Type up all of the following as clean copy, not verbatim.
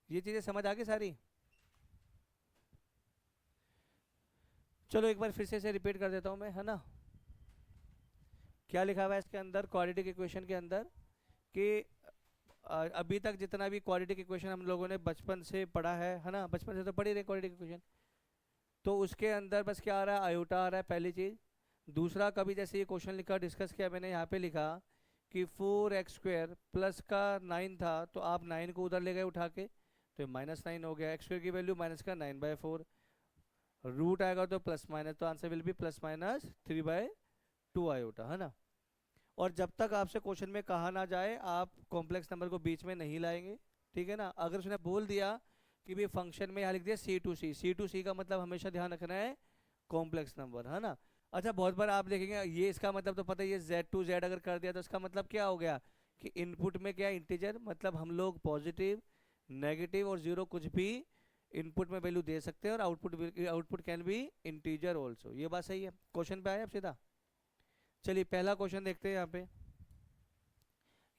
ये चीज़ें समझ आ गई सारी। चलो एक बार फिर से रिपीट कर देता हूँ मैं, है ना। क्या लिखा हुआ है इसके अंदर, क्वाड्रेटिक इक्वेशन के अंदर, कि अभी तक जितना भी क्वाड्रेटिक इक्वेशन हम लोगों ने बचपन से पढ़ा है ना, बचपन से तो पढ़ी रहे क्वाड्रेटिक इक्वेशन, तो उसके अंदर बस क्या आ रहा है, आयोटा आ रहा है पहली चीज। दूसरा, कभी जैसे ये क्वेश्चन लिखा, डिस्कस किया मैंने, यहाँ पे लिखा कि 4x² प्लस का 9 था, तो आप 9 को उधर ले गए उठा के, तो ये -9 हो गया। x² की वैल्यू माइनस का 9/4, रूट आएगा तो प्लस माइनस, तो आंसर विल बी +-3/2 आयोटा, है ना। और जब तक आपसे क्वेश्चन में कहा ना जाए, आप कॉम्प्लेक्स नंबर को बीच में नहीं लाएंगे, ठीक है ना। अगर उसने बोल दिया कि भाई फंक्शन में यहाँ लिख दिया C टू C का मतलब हमेशा ध्यान रखना है कॉम्प्लेक्स नंबर, है ना। अच्छा, बहुत बार आप देखेंगे ये, इसका मतलब तो पता है, ये Z टू Z अगर कर दिया तो इसका मतलब क्या हो गया कि इनपुट में क्या इंटीजर, मतलब हम लोग पॉजिटिव, नेगेटिव और जीरो कुछ भी इनपुट में वैल्यू दे सकते हैं, और output can be integer also. ये बात सही है। क्वेश्चन पे आए आप सीधा। चलिए पहला क्वेश्चन देखते हैं।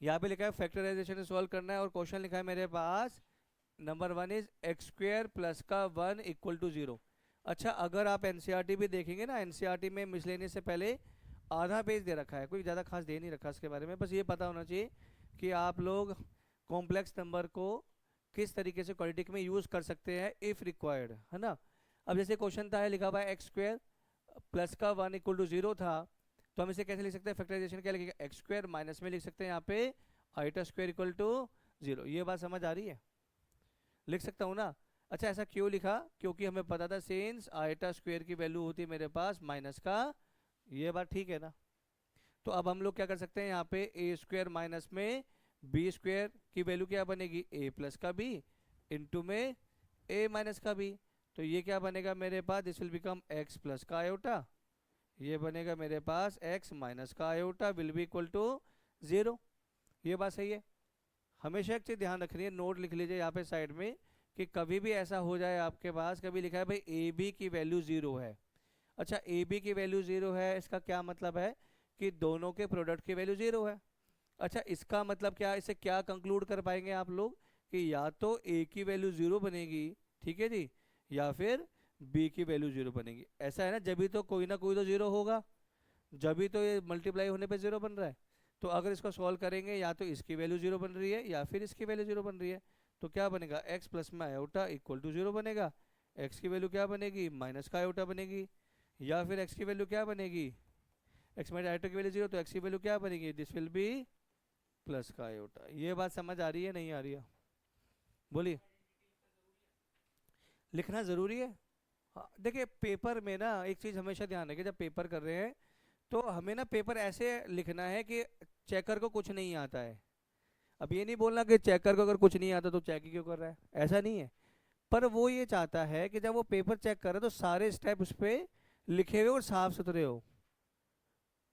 यहाँ पे लिखा है फैक्टराइजेशन सॉल्व करना है, और क्वेश्चन लिखा है मेरे पास, नंबर 1 इज x² प्लस का 1 इक्वल टू 0। अच्छा, अगर आप एनसीईआरटी भी देखेंगे ना, एनसीईआरटी में मिसलेनियस से पहले आधा पेज दे रखा है, कोई ज़्यादा खास दे नहीं रखा इसके बारे में, बस ये पता होना चाहिए कि आप लोग कॉम्प्लेक्स नंबर को किस तरीके से क्वाड्रेटिक में यूज़ कर सकते हैं इफ़ रिक्वायर्ड, है ना। अब जैसे क्वेश्चन था, लिखा हुआ है x² प्लस का 1 इक्वल टू 0 था, तो हम इसे कैसे लिख सकते हैं, फैक्टराइजेशन क्या लिखेगा, x² माइनस में लिख सकते हैं यहाँ पे i² इक्वल टू 0। ये बात समझ आ रही है, लिख सकता हूँ ना। अच्छा, ऐसा क्यों लिखा, क्योंकि हमें पता था सिंस i² की वैल्यू होती है मेरे पास माइनस का, ये बात ठीक है ना। तो अब हम लोग क्या कर सकते हैं, यहाँ पे a² माइनस में b² की वैल्यू क्या बनेगी, a प्लस का b इंटू में a माइनस का b। तो ये क्या बनेगा मेरे पास, this will become x plus का आयोटा, ये बनेगा मेरे पास x माइनस का iota will be equal to 0। ये बात सही है। हमेशा एक चीज ध्यान रखनी है, नोट लिख लीजिए यहाँ पे साइड में, कि कभी भी ऐसा हो जाए आपके पास, कभी लिखा है भाई ए बी की वैल्यू 0 है। अच्छा, ए बी की वैल्यू 0 है, इसका क्या मतलब है कि दोनों के प्रोडक्ट की वैल्यू 0 है। अच्छा, इसका मतलब क्या, इसे क्या कंक्लूड कर पाएंगे आप लोग, कि या तो ए की वैल्यू 0 बनेगी, ठीक है जी, या फिर बी की वैल्यू 0 बनेगी। ऐसा है ना, जब भी तो कोई ना कोई तो 0 होगा, जब भी तो ये मल्टीप्लाई होने पे 0 बन रहा है। तो अगर इसको सॉल्व करेंगे, या तो इसकी वैल्यू 0 बन रही है या फिर इसकी वैल्यू 0 बन रही है, तो क्या बनेगा, x प्लस में आयोटा इक्वल टू 0 बनेगा। x की वैल्यू क्या बनेगी, माइनस का आयोटा बनेगी, या फिर x की वैल्यू क्या बनेगी, x माइनस आयोटा की वैल्यू 0, तो x की वैल्यू क्या बनेगी, दिस विल बी प्लस का आयोटा। ये बात समझ आ रही है, नहीं आ रही है, बोलिए। लिखना जरूरी है। हाँ, देखिए पेपर में ना एक चीज हमेशा ध्यान रखिए, जब पेपर कर रहे हैं तो हमें ना पेपर ऐसे लिखना है कि चेकर को कुछ नहीं आता है। अब ये नहीं बोलना कि चेकर को अगर कुछ नहीं आता तो चेक ही क्यों कर रहा है, ऐसा नहीं है। पर वो ये चाहता है कि जब वो पेपर चेक कर रहा है तो सारे स्टेप उस पर लिखे हुए और साफ सुथरे हो।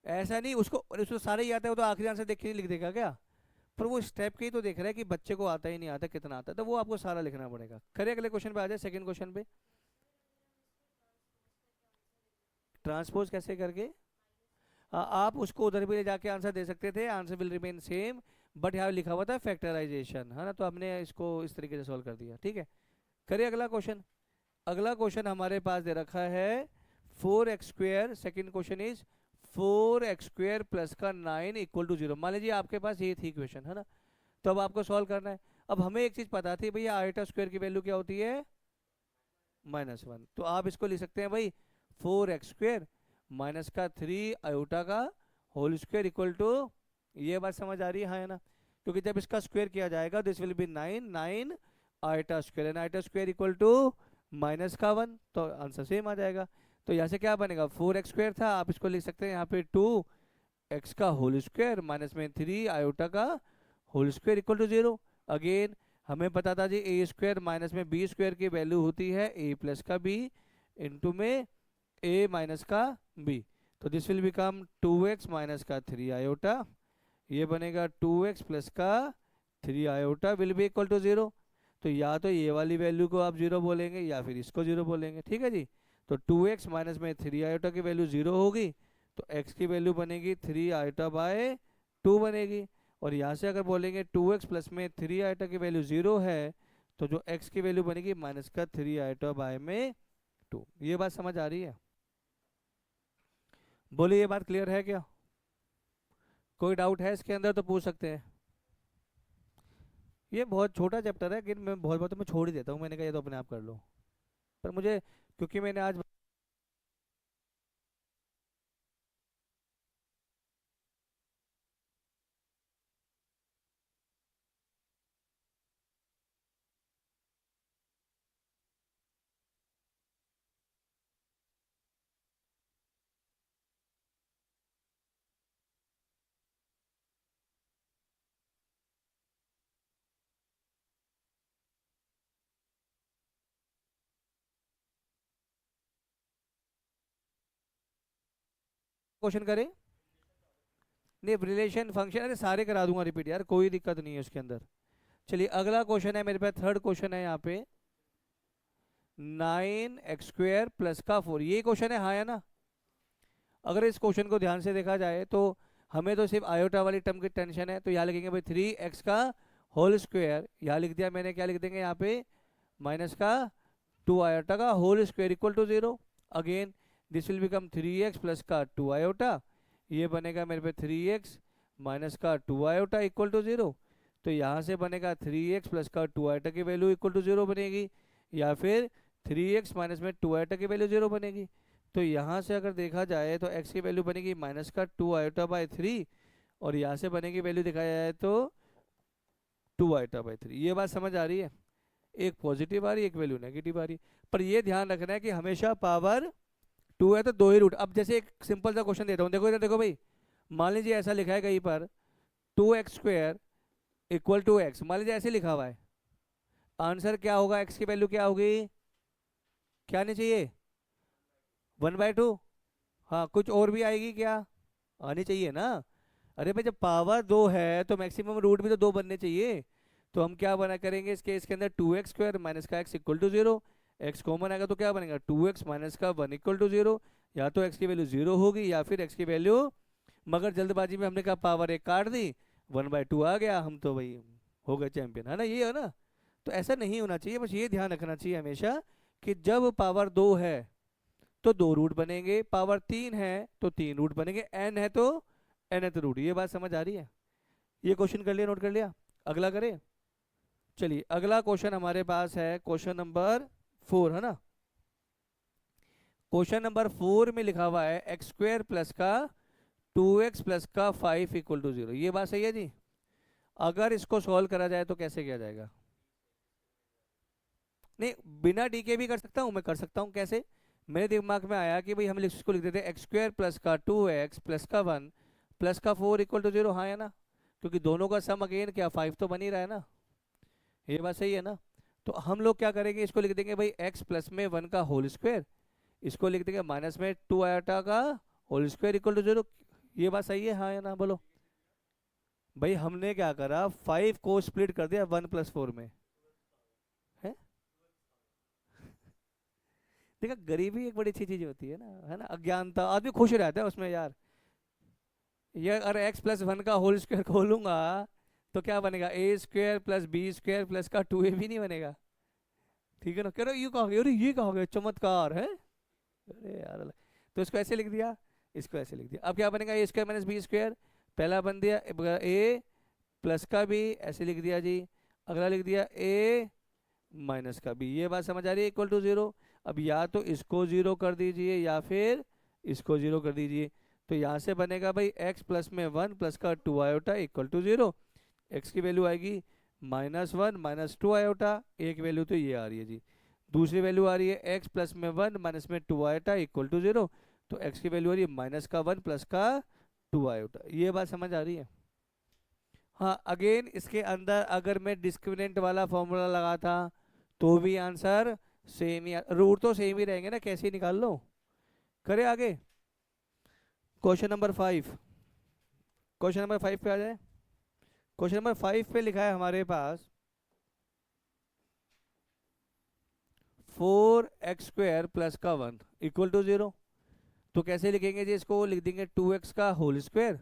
ऐसा नहीं उसको सारे ही आता है, वो तो आखिरी आंसर देख के नहीं लिख देगा क्या। पर वो स्टेप के ही तो देख रहा है कि बच्चे को आता ही नहीं आता, कितना आता है, तो वो आपको सारा लिखना पड़ेगा। खरे, अगले क्वेश्चन पे आ जाए, सेकंड क्वेश्चन पे। ट्रांसपोज कैसे करके, आप उसको उधर भी ले जाके आंसर दे सकते थे, answer will remain same, but यहाँ लिखा हुआ था फैक्टराइजेशन, है ना, तो हमने इसको इस तरीके से सॉल्व कर दिया, ठीक है। करिए अगला क्वेश्चन। अगला क्वेश्चन हमारे पास दे रखा है 4x², second question is 4x² plus का 9 इक्वल टू 0। मान लीजिए आपके पास ये थी क्वेश्चन, है ना, तो अब आपको सॉल्व करना है। अब हमें एक चीज पता थी भैया, i² की वैल्यू क्या होती है, -1, तो आप इसको लिख सकते हैं भाई 4x² माइनस का 3 आयोटा का होल स्क्वायर इक्वल टू, ये बात समझ आ रही है, हाँ है ना। क्योंकि जब इसका स्क्वायर किया जाएगा this will be 9 i² and i² equal to -1, तो आंसर सेम आ जाएगा। तो यहाँ से क्या बनेगा, 4x² था, आप इसको लिख सकते हैं यहाँ पे 2x का होल स्क्वायर माइनस में 3 आयोटा का whole square equal to 0। Again हमें पता था जी a² माइनस में b² की वैल्यू होती है a प्लस का b इंटू में a माइनस का b। तो this will become 2x minus का 3 आयोटा, ये बनेगा 2x प्लस का 3 iota will be equal to 0। तो या तो ये वाली वैल्यू को आप 0 बोलेंगे या फिर इसको 0 बोलेंगे, ठीक है जी। तो 2x माइनस में 3 आयोटा की वैल्यू 0 होगी, तो x की वैल्यू बनेगी 3 आयोटा बाय 2 बनेगी। और यहाँ से अगर बोलेंगे 2x प्लस में 3 आयोटा की वैल्यू 0 है, तो जो x की वैल्यू बनेगी माइनस का 3 आयोटा बाय में 2। ये बात समझ आ रही है? बोलिए, ये बात क्लियर है क्या? कोई डाउट है इसके अंदर तो पूछ सकते हैं। ये बहुत छोटा चैप्टर है, लेकिन मैं बहुत बहुत तो मैं छोड़ ही देता हूँ, मैंने कहा ये तो अपने आप कर लो। पर मुझे, क्योंकि मैंने आज क्वेश्चन करे, नहीं रिलेशन फंक्शन अरे सारे करा दूंगा रिपीट यार, कोई दिक्कत नहीं है उसके अंदर। चलिए अगला क्वेश्चन है मेरे पास, थर्ड क्वेश्चन है यहाँ पे। 9x² प्लस का 4, ये क्वेश्चन है हाँ या ना? अगर इस क्वेश्चन को ध्यान से देखा जाए तो हमें तो सिर्फ आयोटा वाली टर्म की टेंशन है, तो यहाँ लिखेंगे भाई 3x का होल स्क्वायर, यहाँ लिख दिया मैंने, क्या लिख देंगे यहाँ पे, माइनस का 2 आयोटा का whole square equal to 0। Again this will become 3x plus का 2 आयोटा, ये बनेगा मेरे पे 3x माइनस का 2 आयोटा इक्वल टू 0। तो यहाँ से बनेगा 3x प्लस का 2 आयोटा की वैल्यू इक्वल टू 0 बनेगी, या फिर 3x माइनस में 2 आयोटा की वैल्यू 0 बनेगी। तो यहाँ से अगर देखा जाए तो x की वैल्यू बनेगी माइनस का 2 आयोटा बाई 3, और यहाँ से बनेगी वैल्यू दिखाया जाए तो 2 आयोटा बाई 3। ये बात समझ आ रही है? एक पॉजिटिव आ रही है, एक वैल्यू नेगेटिव आ रही है, पर ये ध्यान रखना है कि हमेशा पावर 2 है तो दो ही रूट। अब जैसे एक सिंपल सा क्वेश्चन देता हूँ, देखो इधर देखो भाई, मान लीजिए ऐसा लिखा है कहीं पर 2x² इक्वल टू एक्स, मान लीजिए ऐसे लिखा हुआ है, आंसर क्या होगा, x की वैल्यू क्या होगी, क्या आनी चाहिए, 1/2। हाँ कुछ और भी आएगी क्या, आनी चाहिए ना? अरे भाई जब पावर 2 है तो मैक्सिमम रूट भी तो 2 बनने चाहिए। तो हम क्या बना करेंगे इसके अंदर 2x² माइनस का x equal to 0, x common आएगा तो क्या बनेगा 2x माइनस का 1 इक्वल टू 0। या तो x की वैल्यू 0 होगी या फिर x की वैल्यू, मगर जल्दबाजी में हमने कहा पावर 1 काट दी, 1/2 आ गया, हम तो भाई हो गए चैंपियन, है ना, ये है ना? तो ऐसा नहीं होना चाहिए, बस ये ध्यान रखना चाहिए हमेशा कि जब पावर 2 है तो 2 रूट बनेंगे, पावर 3 है तो 3 रूट बनेंगे, n है तो nth रूट। ये बात समझ आ रही है? ये क्वेश्चन कर लिया, नोट कर लिया? अगला करें? चलिए अगला क्वेश्चन हमारे पास है क्वेश्चन नंबर 4, है ना? क्वेश्चन नंबर 4 में लिखा हुआ है x² प्लस का 2x प्लस का 5 इक्वल टू 0। ये बात सही है जी? अगर इसको सॉल्व करा जाए तो कैसे किया जाएगा? नहीं, बिना डी के भी कर सकता हूँ, मैं कर सकता हूँ कैसे, मेरे दिमाग में आया कि भाई हम इसको लिख देते हैं x² प्लस का 2x प्लस का 1 प्लस का 4 इक्वल टू 0, हाँ है ना? क्योंकि दोनों का सम अगेन क्या 5 तो बन ही रहा है ना, ये बात सही है ना? तो हम लोग क्या करेंगे, इसको लिख देंगे भाई x प्लस में 1 का होल स्क्वायर, इसको लिख देंगे माइनस में 2 आयोटा का होल स्क्वायर इक्वल टू 0। ये बात सही है हाँ या ना, बोलो? भाई हमने क्या करा, 5 को स्प्लिट कर दिया 1 प्लस 4 में, है? देखा, गरीबी एक बड़ी अच्छी चीज होती है ना, अज्ञानता, आदमी खुश रहता है उसमें यार। ये अगर x प्लस 1 का होल स्क्वायर खोलूंगा तो क्या बनेगा, a² प्लस b² प्लस का 2a भी नहीं बनेगा, ठीक है ना? कह रहे ये कहा गया, अरे ये कहा गया, चमत्कार है, अरे यार। तो इसको ऐसे लिख दिया, इसको ऐसे लिख दिया, अब क्या बनेगा, a² माइनस b², पहला बन दिया a प्लस का b, ऐसे लिख दिया जी, अगला लिख दिया a माइनस का b। ये बात समझ आ रही है, इक्वल टू 0। अब या तो इसको 0 कर दीजिए या फिर इसको 0 कर दीजिए, तो यहाँ से बनेगा भाई x प्लस में 1 प्लस का 2 आयोटा इक्वल टू 0। x की वैल्यू आएगी -1 माइनस 2 आयोटा, एक वैल्यू तो ये आ रही है जी, दूसरी वैल्यू आ रही है x प्लस में 1 माइनस में 2 आयोटा इक्वल टू 0। तो x की वैल्यू आ रही है माइनस का 1 प्लस का 2 आयोटा। ये बात समझ आ रही है? हाँ अगेन इसके अंदर अगर मैं डिस्क्रिमिनेंट वाला फॉर्मूला लगा था तो भी आंसर सेम ही, रूट तो सेम ही रहेंगे ना, कैसे ही निकाल लो। करें आगे? क्वेश्चन नंबर 5, क्वेश्चन नंबर 5 पे आ जाए। क्वेश्चन नंबर 5 पे लिखा है हमारे पास 4x² प्लस का 1 इक्वल टू 0। तो कैसे लिखेंगे जी, इसको लिख देंगे 2x का होल स्क्वायर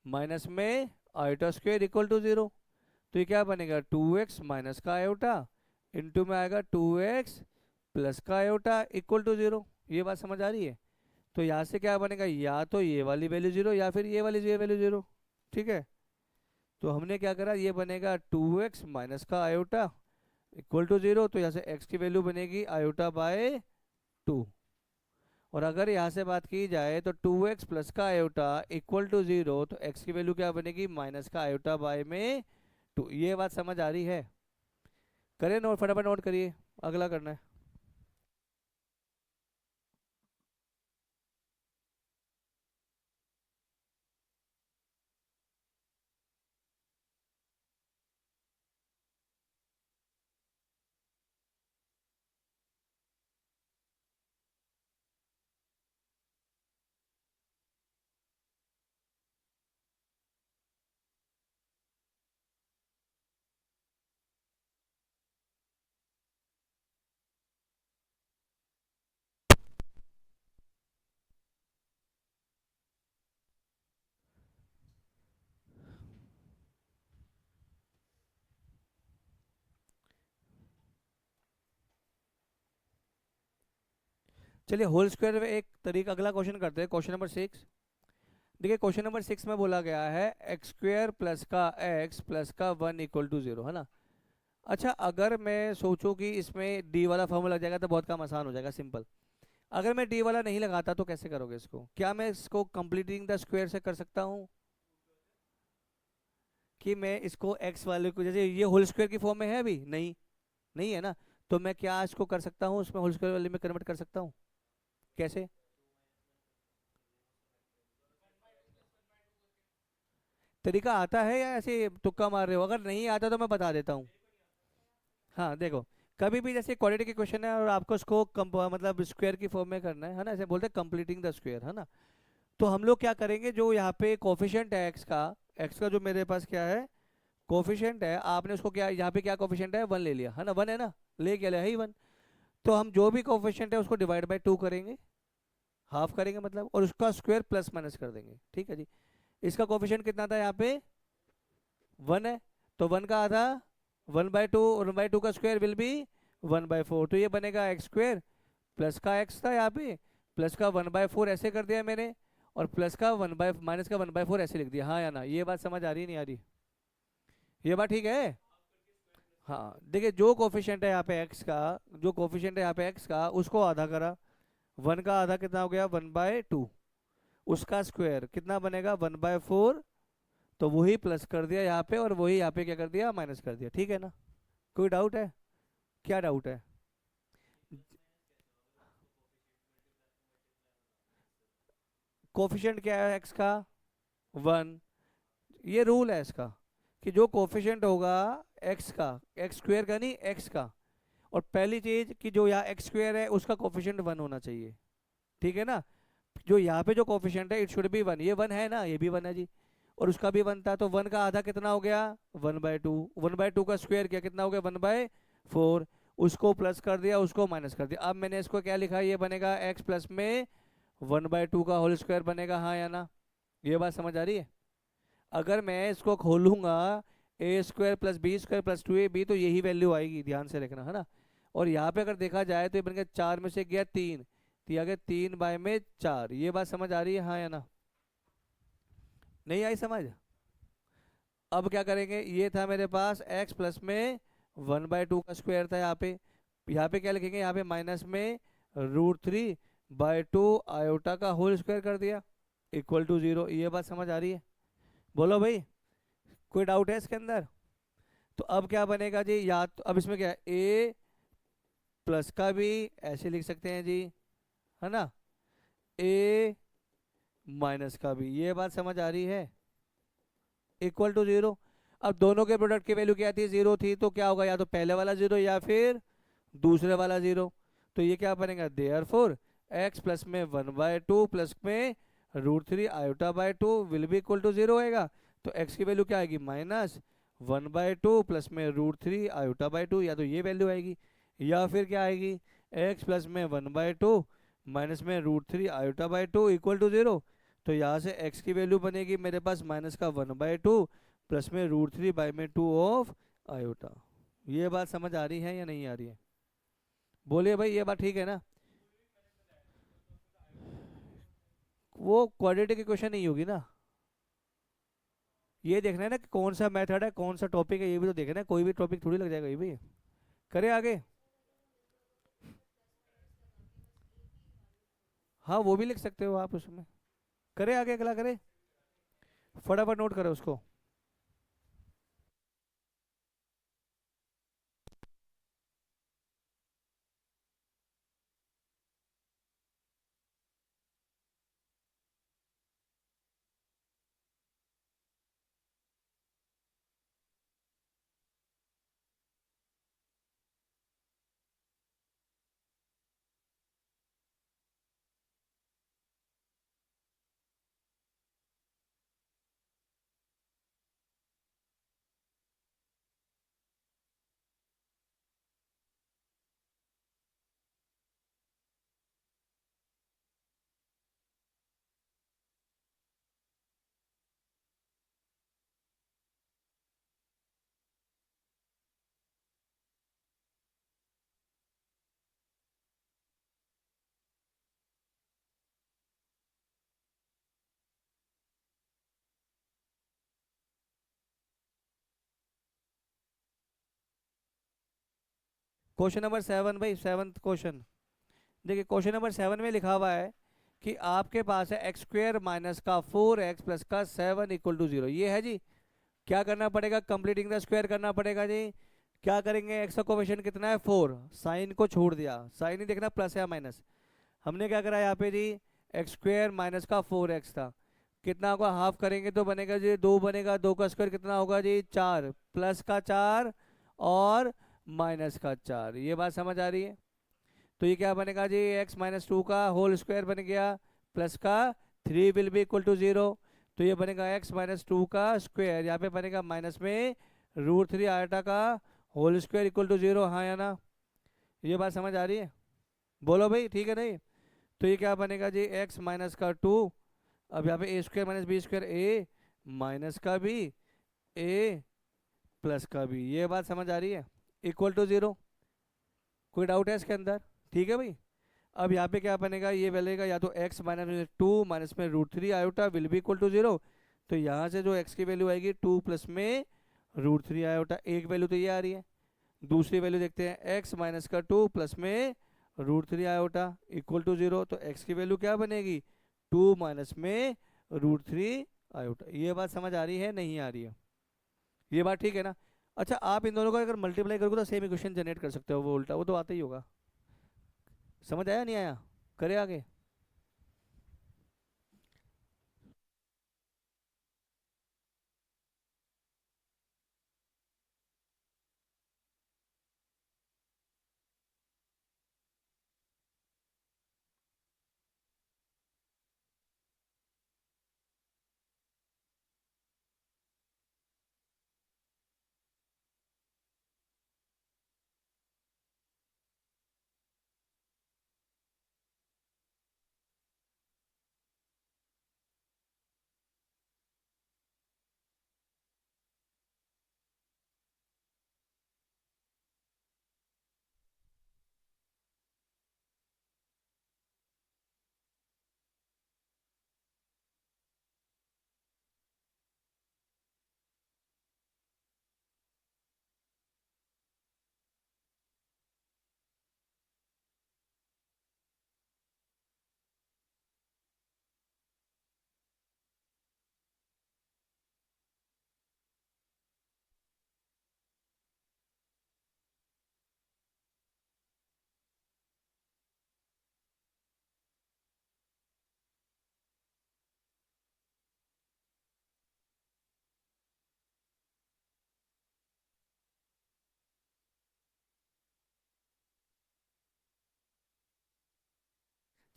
माइनस में आयोटा स्क्वायर इक्वल टू 0। तो ये क्या बनेगा 2x माइनस का आयोटा इंटू में आएगा 2x प्लस का आयोटा इक्वल टू 0। ये बात समझ आ रही है? तो यहाँ से क्या बनेगा, या तो ये वाली वैल्यू 0 या फिर ये वाली वैल्यू 0। ठीक है, तो हमने क्या करा, ये बनेगा 2x माइनस का आयोटा इक्वल टू 0। तो यहाँ से x की वैल्यू बनेगी आयोटा बाय 2। और अगर यहाँ से बात की जाए तो 2x प्लस का आयोटा इक्वल टू 0, तो x की वैल्यू क्या बनेगी, माइनस का आयोटा बाय में 2। ये बात समझ आ रही है? करें नोट, फटाफट नोट करिए, अगला करना है। चलिए होल स्क्वायर में एक तरीका, अगला क्वेश्चन करते हैं, क्वेश्चन नंबर 6। देखिए क्वेश्चन नंबर 6 में बोला गया है एक्स स्क्वायर प्लस का एक्स प्लस का 1 इक्वल टू 0, है ना। अच्छा, अगर मैं सोचूं कि इसमें डी वाला फॉर्मूला लग जाएगा तो बहुत काम आसान हो जाएगा, सिंपल। अगर मैं डी वाला नहीं लगाता तो कैसे करोगे इसको, क्या मैं इसको कंप्लीटिंग द स्क्वायर से कर सकता हूँ कि मैं इसको एक्स वाले को, जैसे ये होल स्क्वायर की फॉर्म में है अभी नहीं, नहीं है ना, तो मैं क्या इसको कर सकता हूँ, उसमें होल स्क्वायर वाले में कन्वर्ट कर सकता हूँ। कैसे? तरीका आता है या ऐसे तुक्का मार रहे हो? अगर नहीं आता तो मैं बता देता हूँ। हाँ देखो, कभी भी जैसे क्वाड्रेटिक के क्वेश्चन है और आपको इसको मतलब स्क्वायर की फॉर्म में करना है ना, ऐसे बोलते हैं कंप्लीटिंग द स्क्वायर, है ना। तो हम लोग क्या करेंगे, जो यहाँ पे कोफिशिएंट है एक्स का जो मेरे पास क्या है कोफिशिएंट है, आपने उसको क्या यहाँ पे क्या कोफिशिएंट है, 1 ले लिया है ना, 1 है ना, ले क्या लिया है ही 1। तो हम जो भी कोफिशिएंट है उसको डिवाइड बाय 2 करेंगे, हाफ करेंगे मतलब, और उसका स्क्वायर प्लस माइनस कर देंगे। ठीक है जी। इसका कोफिशिएंट कितना था यहाँ पे, 1 है, तो 1 का आधा 1/2, 1/2 का स्क्वायर विल बी 1/4। तो ये बनेगा एक्स स्क्वायर प्लस का एक्स था यहाँ पे, प्लस का 1/4 ऐसे कर दिया मैंने, और प्लस का माइनस का 1/4 ऐसे लिख दिया। हाँ या ना, ये बात समझ आ रही नहीं आ रही? ये बात ठीक है? हाँ देखिए, जो कोफिशिएंट है यहाँ पे एक्स का, जो कोफिशिएंट है यहाँ पे एक्स का, उसको आधा करा, 1 का आधा कितना हो गया, 1/2, उसका स्क्वायर कितना बनेगा, 1/4। तो वही प्लस कर दिया यहाँ पे, और वही यहाँ पे क्या कर दिया, माइनस कर दिया। ठीक है ना? कोई डाउट है? क्या डाउट है? कोफिशिएंट क्या है एक्स का, 1। ये रूल है इसका कि जो कोफिशिएंट होगा एक्स का, एक्स स्क्वायर का नहीं, एक्स का, और पहली चीज कि जो यहाँ एक्स स्क्वायर है उसका कोफिशिएंट 1 होना चाहिए। ठीक है ना? जो यहाँ पे जो कोफिशिएंट है इट शुड बी 1, ये 1 है ना, ये भी 1 है जी, और उसका भी 1 था, तो 1 का आधा कितना हो गया, 1/2, 1/2 का स्क्वायर किया कितना हो गया, 1/4, उसको प्लस कर दिया, उसको माइनस कर दिया। अब मैंने इसको क्या लिखा, ये बनेगा एक्स प्लस में 1/2 का होल स्क्वायर बनेगा। हाँ या ना? ये बात समझ आ रही है? अगर मैं इसको खोलूंगा A square plus B square plus 2ab, तो यही वैल्यू आएगी, ध्यान से रखना, है ना। और यहाँ पे अगर देखा जाए तो ये बन गया 4 में से गया 3, तो ये आ गया 3/4। ये बात समझ आ रही है? हाँ या ना? नहीं आई समझ? अब क्या करेंगे, ये था मेरे पास x प्लस में 1/2 का स्क्वायर था यहाँ पे क्या लिखेंगे, यहाँ पे माइनस में √3/2 आयोटा का होल स्क्वायर कर दिया इक्वल टू 0। ये बात समझ आ रही है? बोलो भाई, कोई डाउट है इसके अंदर? तो अब क्या बनेगा जी, या तो अब इसमें क्या है, a प्लस का भी ऐसे लिख सकते हैं जी, है ना, a माइनस का भी। ये बात समझ आ रही है? Equal to 0। अब दोनों के प्रोडक्ट की वैल्यू क्या थी, 0 थी, तो क्या होगा, या तो पहले वाला 0 या फिर दूसरे वाला 0। तो ये क्या बनेगा, देयर फोर एक्स प्लस में 1/2 प्लस में √3 iota by 2 will be equal to 0 होएगा। तो एक्स की वैल्यू क्या आएगी, -1/2 प्लस में √3 आयोटा बाय 2, या तो ये वैल्यू आएगी, या फिर क्या आएगी, एक्स प्लस में 1/2 माइनस में √3 आयोटा बाय 2 इक्वल टू 0। तो यहाँ से x की वैल्यू बनेगी मेरे पास माइनस का 1/2 प्लस में √3 बाय में 2 ऑफ आयोटा। ये बात समझ आ रही है या नहीं आ रही है? बोलिए भाई, ये बात ठीक है ना? वो क्वाड्रेटिक इक्वेशन नहीं होगी ना। ये देखना है ना कि कौन सा मेथड है, कौन सा टॉपिक है, ये भी तो देखना है। कोई भी टॉपिक थोड़ी लग जाएगा ये भी। करे आगे। हाँ वो भी लिख सकते हो आप उसमें। करे आगे, अगला करे। फटाफट नोट करो उसको। क्वेश्चन नंबर 7 भाई, सेवन्थ क्वेश्चन। देखिए क्वेश्चन नंबर 7 में लिखा हुआ है कि आपके पास है एक्स स्क्वेयर माइनस का 4x प्लस का 7 इक्वल टू 0। ये है जी। क्या करना पड़ेगा? कंप्लीटिंग द स्क्वायर करना पड़ेगा जी। क्या करेंगे? एक्स का कोफिशिएंट कितना है? 4। साइन को छोड़ दिया, साइन ही देखना प्लस या माइनस। हमने क्या करा यहाँ पे जी? एक्स स्क्वेयर माइनस का 4x था। कितना होगा? हाफ करेंगे तो बनेगा जी 2 बनेगा। 2 का स्क्वायर कितना होगा जी? 4 प्लस का 4 और माइनस का 4। ये बात समझ आ रही है? तो ये क्या बनेगा जी? x-2 का होल स्क्वायर बन गया, प्लस का 3 विल बी इक्वल टू 0। तो ये बनेगा x-2 का स्क्वायर, यहाँ पे बनेगा माइनस में √3 आयटा का होल स्क्वायर इक्वल टू 0। हाँ या ना? ये बात समझ आ रही है? बोलो भाई, ठीक है नहीं? तो ये क्या बनेगा जी? x-2। अब यहाँ पे ए स्क्वायर माइनस बी स्क्वायर, ए माइनस का भी, ए प्लस का भी। ये बात समझ आ रही है? Equal to 0। कोई डाउट है इसके अंदर? ठीक है भाई। अब यहाँ पे क्या बनेगा? ये बनेगा या तो x-2 माइनस में √3 iota will be equal to 0। तो यहाँ से जो x की वैल्यू आएगी 2 प्लस में √3 आयोटा। एक वैल्यू तो ये आ रही है। दूसरी वैल्यू देखते हैं, x-2 प्लस में √3 आयोटा इक्वल टू 0। तो x की वैल्यू क्या बनेगी? 2 माइनस में √3 आयोटा। ये बात समझ आ रही है नहीं आ रही है? ये बात ठीक है ना? अच्छा, आप इन दोनों का अगर मल्टीप्लाई करोगे तो सेम इक्वेशन जनरेट कर सकते हो, वो उल्टा, वो तो आता ही होगा। समझ आया नहीं आया? करे आगे।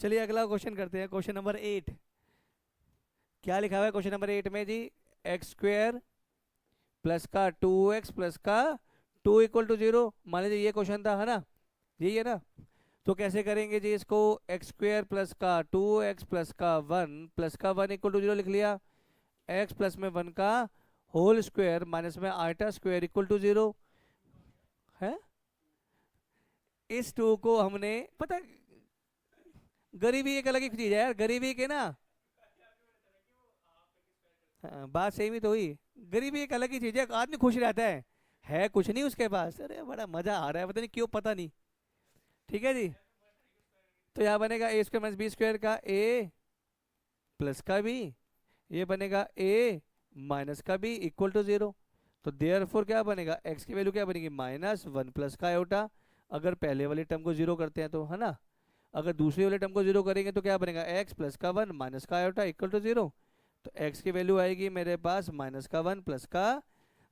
चलिए अगला क्वेश्चन करते हैं, क्वेश्चन नंबर 8। क्या लिखा हुआ है क्वेश्चन नंबर 8 में जी? एक्स स्क्वेयर प्लस का 2x प्लस का 2 इक्वल टू 0। मान लीजिए ये क्वेश्चन था, है ना? यही है ना? तो कैसे करेंगे जी इसको? एक्स स्क्वेयर प्लस का 2x प्लस का 1 प्लस का 1 इक्वल टू 0 लिख लिया। x प्लस में 1 का होल स्क्वायर माइनस में आयटा स्क्वायर इक्वल टू 0। है। इस टू को हमने पता, गरीबी एक अलग ही चीज है यार, गरीबी के ना। हाँ, बात सही भी तो हुई। गरीबी एक अलग ही चीज है, आदमी खुश रहता है कुछ नहीं उसके पास, अरे बड़ा मजा आ रहा है, पता नहीं क्यों, पता नहीं। ठीक है जी। तो यहाँ बनेगा ए स्क्वायर माइनस बी स्क्वायर का ए प्लस का बी, ये बनेगा ए माइनस का बी इक्वल टू जीरो। तो देयरफॉर क्या बनेगा, एक्स की वैल्यू क्या बनेगी माइनस वन प्लस का आयोटा, अगर पहले वाले टर्म को जीरो करते हैं तो, है ना। अगर दूसरे वाले टर्म को जीरो करेंगे तो क्या बनेगा, एक्स प्लस का वन माइनस का आयोटा इक्वल टू जीरो। तो एक्स की वैल्यू आएगी मेरे पास माइनस का वन प्लस का,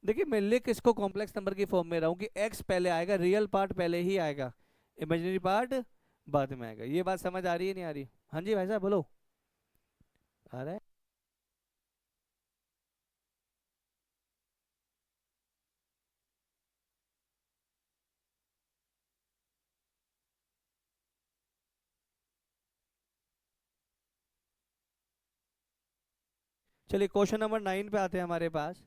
देखिए मैं लिख इसको कॉम्प्लेक्स नंबर की फॉर्म में रहा हूँ कि एक्स पहले आएगा, रियल पार्ट पहले ही आएगा, इमेजिनरी पार्ट बाद में आएगा। ये बात समझ आ रही है नहीं आ रही? हाँ जी भाई साहब बोलो। आ रहा है। चलिए क्वेश्चन नंबर 9 पे आते हैं हमारे पास।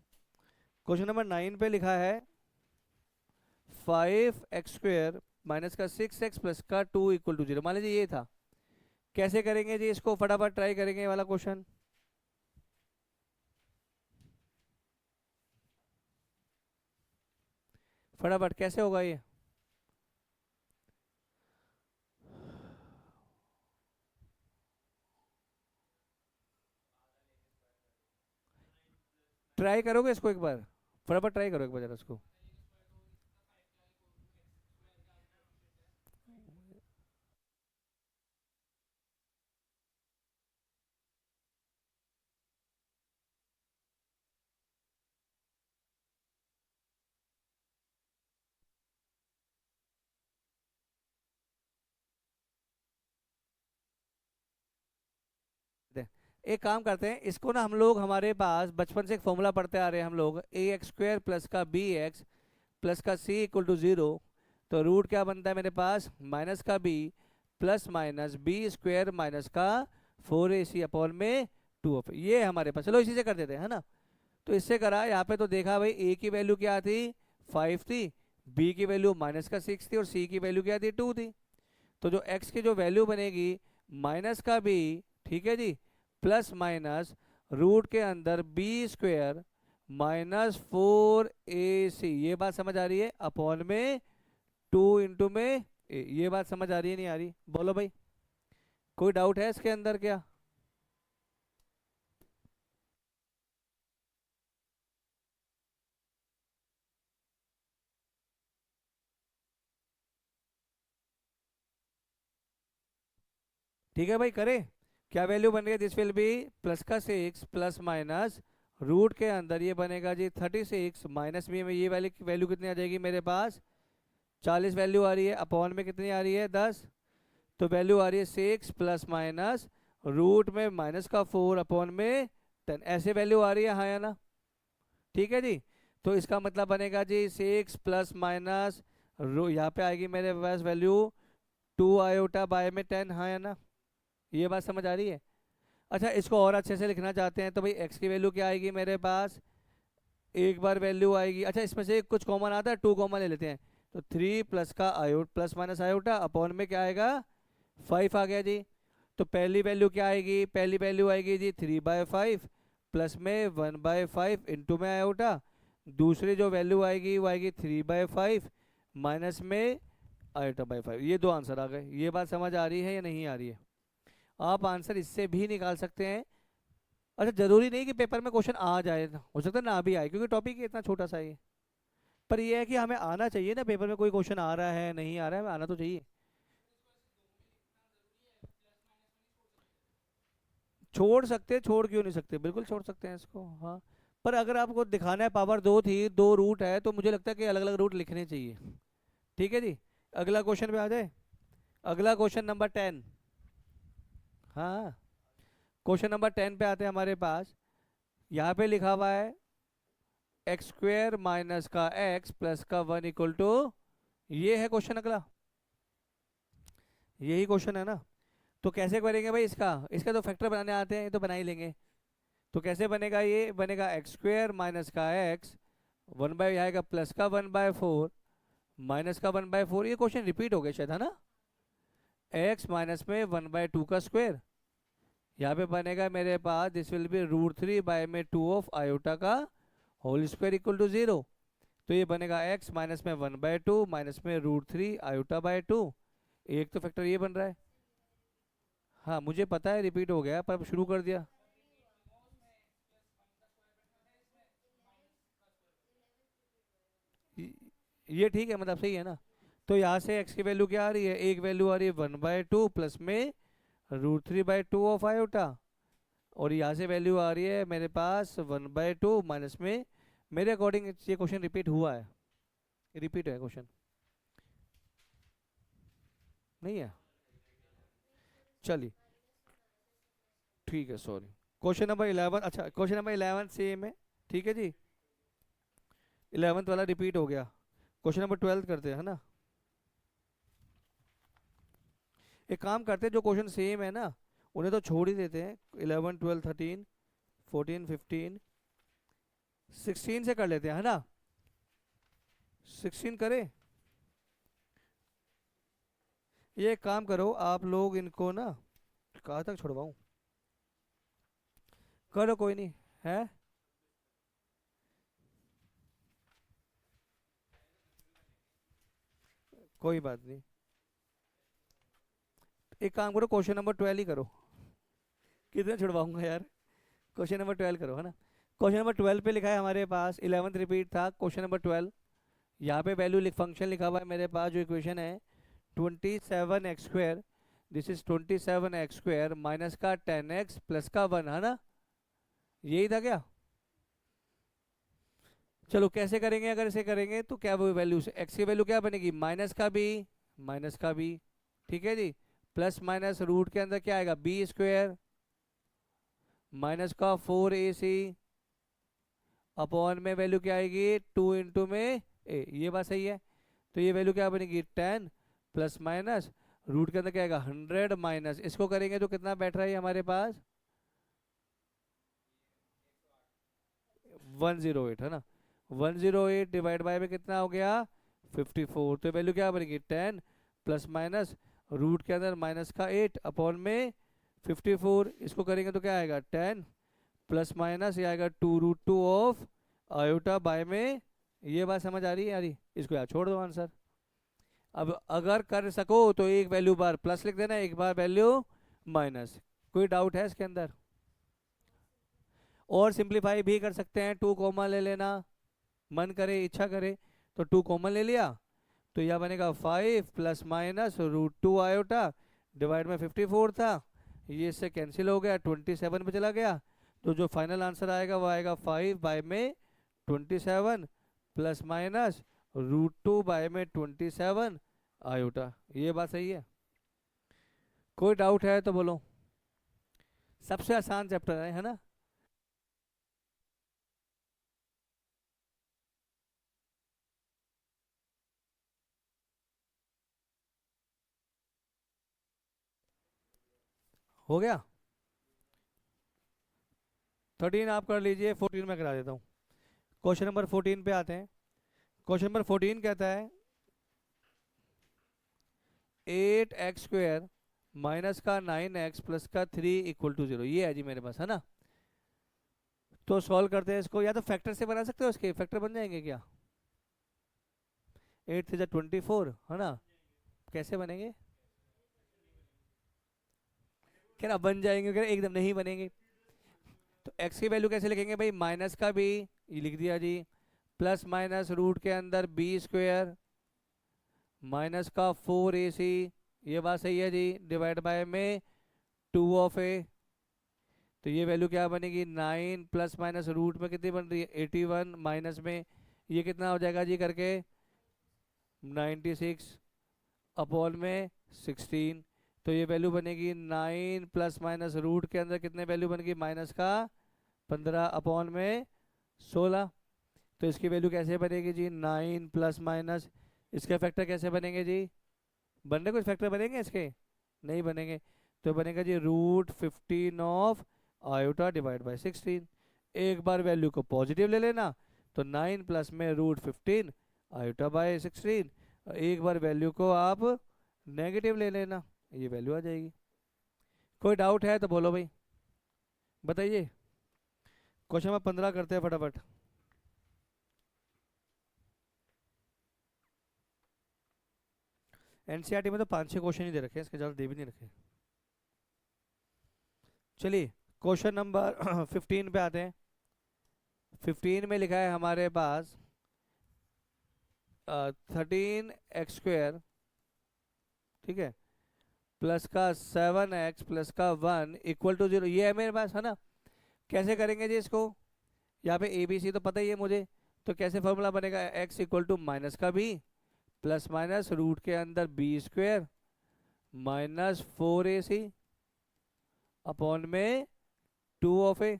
क्वेश्चन नंबर 9 पे लिखा है 5x² माइनस का 6x प्लस का 2 इक्वल टू जीरो। मान लीजिए ये था, कैसे करेंगे जी इसको, फटाफट ट्राई करेंगे ये वाला क्वेश्चन। फटाफट कैसे होगा ये? ट्राई करोगे इसको एक बार, फटाफट ट्राई करो एक बार जरा इसको। दे- एक काम करते हैं इसको ना, हम लोग हमारे पास बचपन से एक फॉर्मूला पढ़ते आ रहे हैं हम लोग, ए एक्स स्क्वायर प्लस का बी एक्स प्लस का सी इक्वल टू जीरो। तो रूट क्या बनता है मेरे पास, माइनस का B plus minus B square minus का 4ac अपॉन में 2 ये हमारे पास, चलो इसी से कर देते हैं, है ना। तो इससे करा, यहाँ पे तो देखा भाई ए की वैल्यू क्या थी 5 थी, बी की वैल्यू माइनस का 6 थी और सी की वैल्यू क्या थी 2 थी। तो जो एक्स की जो वैल्यू बनेगी माइनस का बी, ठीक है जी, प्लस माइनस रूट के अंदर बी स्क्वायर माइनस 4ac, ये बात समझ आ रही है, अपॉन में 2 इंटू में ये बात समझ आ रही है नहीं आ रही, बोलो भाई। कोई डाउट है इसके अंदर क्या? ठीक है भाई करें। क्या वैल्यू बन गई, दिस विल बी प्लस का 6 प्लस माइनस रूट के अंदर ये बनेगा जी 36 माइनस बी में ये वाली वैल्यू कितनी आ जाएगी मेरे पास 40 वैल्यू आ रही है, अपॉन में कितनी आ रही है 10। तो वैल्यू आ रही है 6 प्लस माइनस रूट में माइनस का 4 अपॉन में 10, ऐसे वैल्यू आ रही है, हाँ या ना। ठीक है जी। तो इसका मतलब बनेगा जी 6 प्लस माइनस यहाँ पे आएगी मेरे पास वैल्यू 2 आयोटा बाय में 10, हाँ या ना। ये बात समझ आ रही है? अच्छा इसको और अच्छे से लिखना चाहते हैं तो भाई एक्स की वैल्यू क्या आएगी मेरे पास, एक बार वैल्यू आएगी, अच्छा इसमें से कुछ कॉमन आता है, 2 कॉमन ले लेते हैं। तो 3 प्लस का iota plus minus iota upon में क्या आएगा 5 आ गया जी। तो पहली वैल्यू क्या आएगी, पहली वैल्यू आएगी जी 3/5 प्लस में 1/5 इंटू में आयोटा। दूसरी जो वैल्यू आएगी वो आएगी 3/5 माइनस में आयोटा बाई 5। ये दो आंसर आ गए, ये बात समझ आ रही है या नहीं आ रही है? आप आंसर इससे भी निकाल सकते हैं। अच्छा जरूरी नहीं कि पेपर में क्वेश्चन आ जाए, हो सकता है ना भी आए, क्योंकि टॉपिक इतना छोटा सा ही है। पर ये है कि हमें आना चाहिए ना, पेपर में कोई क्वेश्चन आ रहा है नहीं आ रहा है, हमें आना तो चाहिए। छोड़ सकते हैं, छोड़ क्यों नहीं सकते, बिल्कुल छोड़ सकते हैं इसको, हाँ। पर अगर आपको दिखाना है पावर दो थी, दो रूट है, तो मुझे लगता है कि अलग अलग रूट लिखने चाहिए। ठीक है जी। अगला क्वेश्चन पे आ जाए। अगला क्वेश्चन नंबर 10। हाँ, क्वेश्चन नंबर 10 पे आते हैं हमारे पास। यहाँ पे लिखा हुआ है एक्स स्क्वेयर माइनस का एक्स प्लस का 1 इक्वल टू, ये है क्वेश्चन अगला, यही क्वेश्चन है ना। तो कैसे करेंगे भाई इसका, इसका तो फैक्टर बनाने आते हैं, ये तो बना ही लेंगे। तो कैसे बनेगा, ये बनेगा एक्स स्क्वेयर माइनस का एक्स 1 बाई आएगा प्लस का 1/4 माइनस का 1/4, ये क्वेश्चन रिपीट हो गया शायद, है ना। x माइनस में 1/2 का स्क्वायर, यहाँ पे बनेगा मेरे पास दिस विल बी √3 बाय में 2 ऑफ आयोटा का होल स्क्वायर इक्वल टू 0। तो ये बनेगा x माइनस में 1/2 माइनस में √3 आयोटा बाय 2। एक तो फैक्टर ये बन रहा है। हाँ मुझे पता है रिपीट हो गया, पर शुरू कर दिया। ये ठीक है, मतलब सही है ना। तो यहाँ से x की वैल्यू क्या आ रही है, एक वैल्यू आ रही है 1/2 प्लस में √3/2 ऑफ आयोटा, और यहाँ से वैल्यू आ रही है मेरे पास 1/2 माइनस में, मेरे अकॉर्डिंग ये क्वेश्चन रिपीट हुआ है, रिपीट है क्वेश्चन, नहीं है। चलिए ठीक है, सॉरी। क्वेश्चन नंबर 11, अच्छा क्वेश्चन नंबर 11 सेम है, ठीक है जी। 11th वाला रिपीट हो गया। क्वेश्चन नंबर 12 करते हैं, है ना। एक काम करते हैं, जो क्वेश्चन सेम है ना उन्हें तो छोड़ ही देते हैं। 11 12 13 14 15 16 से कर लेते हैं, है ना। 16 करें। ये एक काम करो आप लोग, इनको ना कहाँ तक छुड़वाऊं, करो कोई नहीं है। कोई बात नहीं, एक काम करो क्वेश्चन नंबर 12 ही करो। कितने छुड़वाऊंगा यार। क्वेश्चन नंबर 12 करो, है ना। क्वेश्चन नंबर 12 पे लिखा है हमारे पास, 11th रिपीट था क्वेश्चन नंबर 12। यहाँ पे वैल्यू फंक्शन लिखा हुआ है मेरे पास, जो इक्वेशन है 27x² this is 27x² minus का 10x प्लस का 1, है ना। यही था क्या। चलो कैसे करेंगे, अगर इसे करेंगे तो क्या वो वैल्यू से एक्स की वैल्यू क्या बनेगी, माइनस का बी, ठीक है जी, प्लस माइनस रूट के अंदर क्या आएगा b² माइनस का 4ac अपॉन में वैल्यू क्या आएगी 2 इंटू में ए, ये बात सही है। तो ये वैल्यू क्या बनेगी 10 प्लस माइनस रूट के अंदर क्या आएगा 100 माइनस, इसको करेंगे तो कितना बैठ रहा है हमारे पास 108, है ना। 108 डिवाइड बाय में कितना हो गया 54। तो वैल्यू क्या बनेगी 10 प्लस माइनस रूट के अंदर माइनस का 8 अपॉन में 54, इसको करेंगे तो क्या आएगा 10 प्लस माइनस ये आएगा 2√2 ऑफ आयोटा बाय में। ये बात समझ आ रही है यारी, इसको यार छोड़ दो आंसर। अब अगर कर सको तो एक वैल्यू बार प्लस लिख देना, एक बार वैल्यू माइनस। कोई डाउट है इसके अंदर। और सिंप्लीफाई भी कर सकते हैं, 2 कॉमन ले लेना, मन करे इच्छा करे तो 2 कॉमन ले लिया, तो यह बनेगा 5 प्लस माइनस √2 आयोटा डिवाइड में 54 था, ये इससे कैंसिल हो गया 27 पे चला गया। तो जो फाइनल आंसर आएगा वो आएगा 5 बाय में 27 प्लस माइनस √2 बाय में 27 आयोटा। ये बात सही है। कोई डाउट है तो बोलो। सबसे आसान चैप्टर है ना। हो गया। 13 आप कर लीजिए, 14 में करा देता हूँ। क्वेश्चन नंबर 14 पे आते हैं। क्वेश्चन नंबर 14 कहता है 8x² माइनस का 9x प्लस का 3 इक्वल टू 0, ये है जी मेरे पास, है ना। तो सॉल्व करते हैं इसको, या तो फैक्टर से बना सकते हो, इसके फैक्टर बन जाएंगे क्या। 8 3 24, है ना। कैसे बनेंगे, क्या ना बन जाएंगे, क्या एकदम नहीं बनेंगे। तो x की वैल्यू कैसे लिखेंगे भाई, माइनस का b, ये लिख दिया जी, प्लस माइनस रूट के अंदर b² माइनस का 4ac, ये बात सही है जी, डिवाइड बाय में 2 ऑफ a। तो ये वैल्यू क्या बनेगी 9 प्लस माइनस रूट में कितनी बन रही है 81 माइनस में ये कितना हो जाएगा जी करके 96 अपॉन में 16। तो ये वैल्यू बनेगी 9 प्लस माइनस रूट के अंदर कितने वैल्यू बनेगी माइनस का 15 अपॉन में 16। तो इसकी वैल्यू कैसे बनेगी जी 9 प्लस माइनस, इसके फैक्टर कैसे बनेंगे जी, बनने कुछ फैक्टर बनेंगे इसके, नहीं बनेंगे। तो बनेगा जी √15 ऑफ आयोटा डिवाइड बाय 16। एक बार वैल्यू को पॉजिटिव ले लेना, तो 9 प्लस में √15 आयोटा बाय 16, एक बार वैल्यू को आप नेगेटिव ले लेना, ये वैल्यू आ जाएगी। कोई डाउट है तो बोलो भाई, बताइए। क्वेश्चन नंबर 15 करते हैं फटाफट। एनसीईआरटी में तो 5-6 क्वेश्चन ही दे रखे हैं, इसके ज़्यादा दे भी नहीं रखे। चलिए क्वेश्चन नंबर 15 पे आते हैं। 15 में लिखा है हमारे पास 13 x² ठीक है, प्लस का 7x प्लस का 1 इक्वल टू 0, ये है मेरे पास, है ना। कैसे करेंगे जी इसको? यहाँ पे ए बी सी तो पता ही है मुझे, तो कैसे फॉर्मूला बनेगा? x इक्वल टू माइनस का b प्लस माइनस रूट के अंदर b² माइनस 4ac अपॉन में 2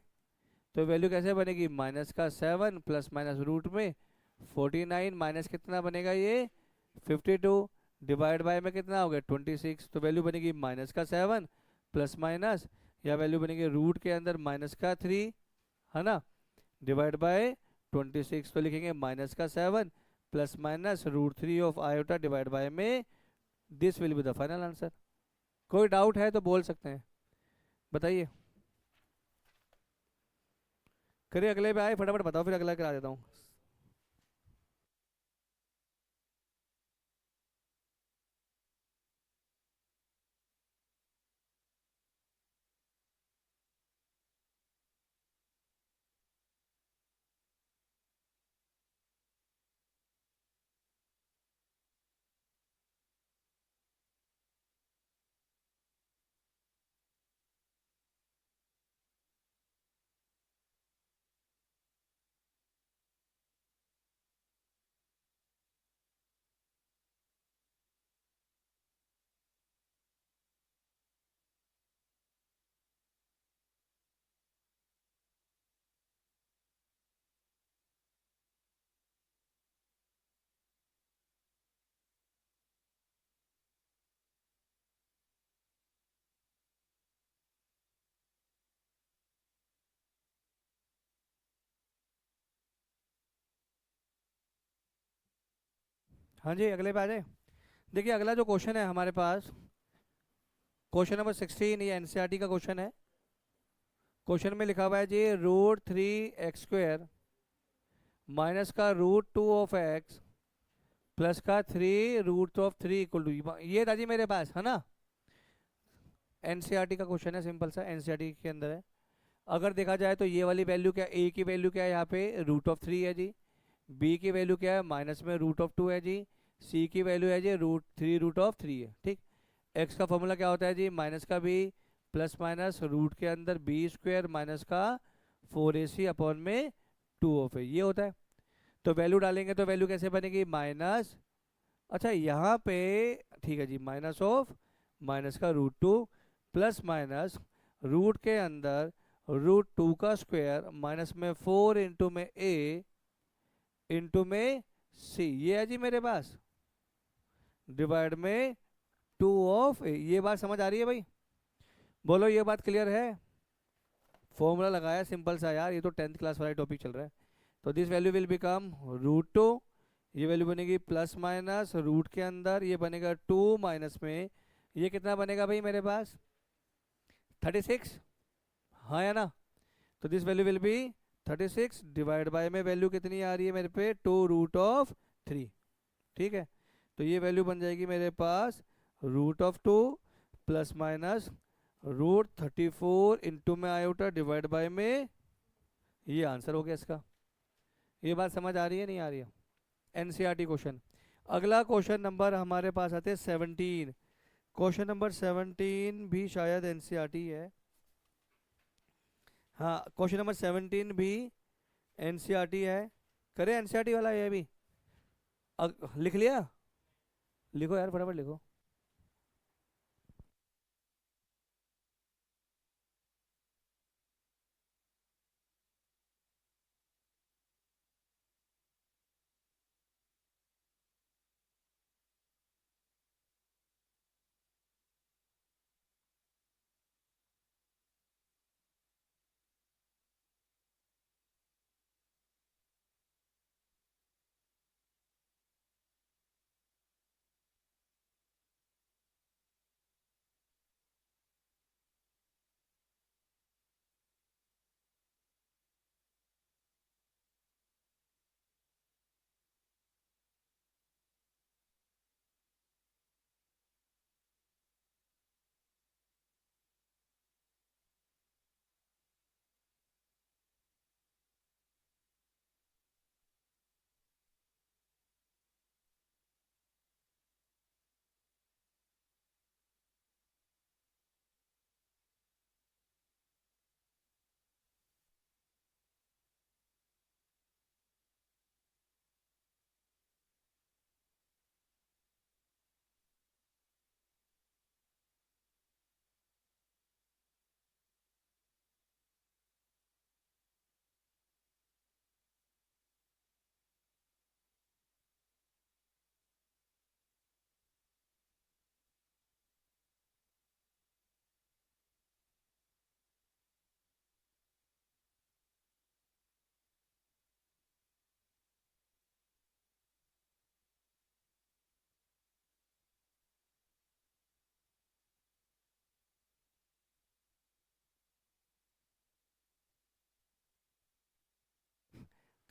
तो वैल्यू कैसे बनेगी? माइनस का 7 प्लस माइनस रूट में 49 माइनस कितना बनेगा ये 52 डिवाइड बाय में कितना हो गया 26, तो वैल्यू बनेगी माइनस का 7 प्लस माइनस, या वैल्यू बनेगी रूट के अंदर माइनस का 3, है ना, डिवाइड बाय 26, तो लिखेंगे माइनस का 7 plus minus root 3 of iota divide by में, this will be the final answer. कोई डाउट है तो बोल सकते हैं, बताइए। करिए, अगले पे आए, फटाफट बताओ, फिर अगला करा देता हूँ। हाँ जी, अगले पे आ जाए। देखिए अगला जो क्वेश्चन है हमारे पास, क्वेश्चन नंबर 16, ये एनसीईआरटी का क्वेश्चन है। क्वेश्चन में लिखा हुआ है जी √3 x² माइनस का √2 प्लस का 3 √3 इक्वल टू, ये था जी मेरे पास, है ना। एनसीईआरटी का क्वेश्चन है, सिंपल सा, एनसीईआरटी के अंदर है। अगर देखा जाए तो ये वाली वैल्यू क्या, ए की वैल्यू क्या है यहाँ पे √3 है जी, बी की वैल्यू क्या है माइनस में √2 है जी, सी की वैल्यू है जी √3 है, ठीक। एक्स का फॉर्मूला क्या होता है जी, माइनस का बी प्लस माइनस रूट के अंदर b² माइनस का 4ac अपॉन में 2 ये होता है। तो वैल्यू डालेंगे तो वैल्यू कैसे बनेगी माइनस, अच्छा यहाँ पे, ठीक है जी, माइनस ऑफ माइनस का √2 प्लस माइनस रूट के अंदर √2 का स्क्वायर माइनस में 4 इंटू में a इंटू में c, ये है जी मेरे पास, डिवाइड में 2 ये बात समझ आ रही है भाई? बोलो, ये बात क्लियर है? फॉर्मूला लगाया सिंपल सा यार, ये तो 10th क्लास वाला टॉपिक चल रहा है। तो दिस वैल्यू विल बिकम √2, ये वैल्यू बनेगी प्लस माइनस रूट के अंदर ये बनेगा 2 माइनस में, ये कितना बनेगा भाई मेरे पास 36, हाँ या ना। तो this value will be 36 divide by में वैल्यू कितनी आ रही है मेरे पे 2√3, ठीक है। तो ये वैल्यू बन जाएगी मेरे पास √2 प्लस माइनस √34 इंटू में आयोटा डिवाइड बाय में, ये आंसर हो गया इसका। ये बात समझ आ रही है नहीं आ रही है? NCERT question. अगला क्वेश्चन नंबर हमारे पास आते हैं 17। क्वेश्चन नंबर 17 भी शायद एनसीईआरटी है। हाँ, क्वेश्चन नंबर 17 भी एनसीईआरटी है। करे एनसीईआरटी वाला ये भी। लिख लिया? लिखो यार, फटाफट लिखो।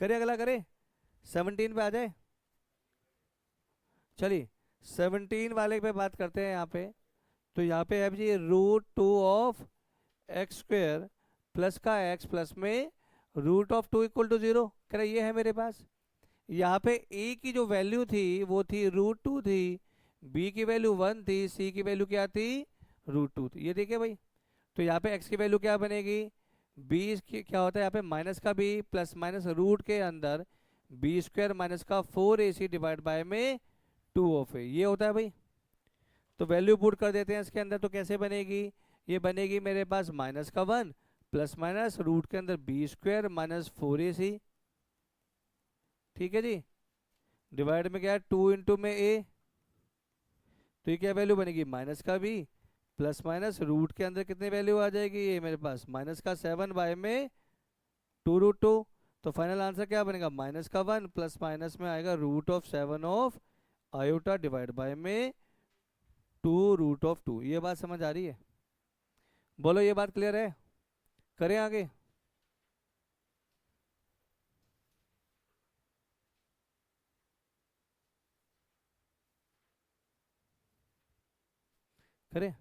करे अगला करे, 17 पे आ जाए। चलिए 17 वाले पे बात करते हैं यहाँ पे। तो यहाँ पे है जी √2 ऑफ एक्स स्क्वेयर प्लस का एक्स प्लस में √2 इक्वल टू 0। कह रहा ये है मेरे पास। यहाँ पे ए की जो वैल्यू थी वो थी √2 थी, बी की वैल्यू 1 थी, सी की वैल्यू क्या थी √2 थी। ये देखिए भाई, तो यहाँ पे एक्स की वैल्यू क्या बनेगी, बी की क्या होता है यहाँ पे माइनस का बी प्लस माइनस रूट के अंदर बी स्क्वायर माइनस का 4ac डिवाइड बाय में 2 ऑफ ए, ये होता है भाई। तो वैल्यू पुट कर देते हैं इसके अंदर, तो कैसे बनेगी, ये बनेगी मेरे पास माइनस का 1 प्लस माइनस रूट के अंदर बी स्क्वायर माइनस 4ac, ठीक है जी, डिवाइड में क्या है 2 इंटू में ए, तो ये क्या वैल्यू बनेगी माइनस का बी प्लस माइनस रूट के अंदर कितनी वैल्यू आ जाएगी, ये मेरे पास माइनस का 7 बाय में 2√2। तो फाइनल आंसर क्या बनेगा माइनस का 1 प्लस माइनस में आएगा √7 ऑफ आयोटा डिवाइड बाय में 2√2। ये बात समझ आ रही है, बोलो ये बात क्लियर है, करें आगे। करें,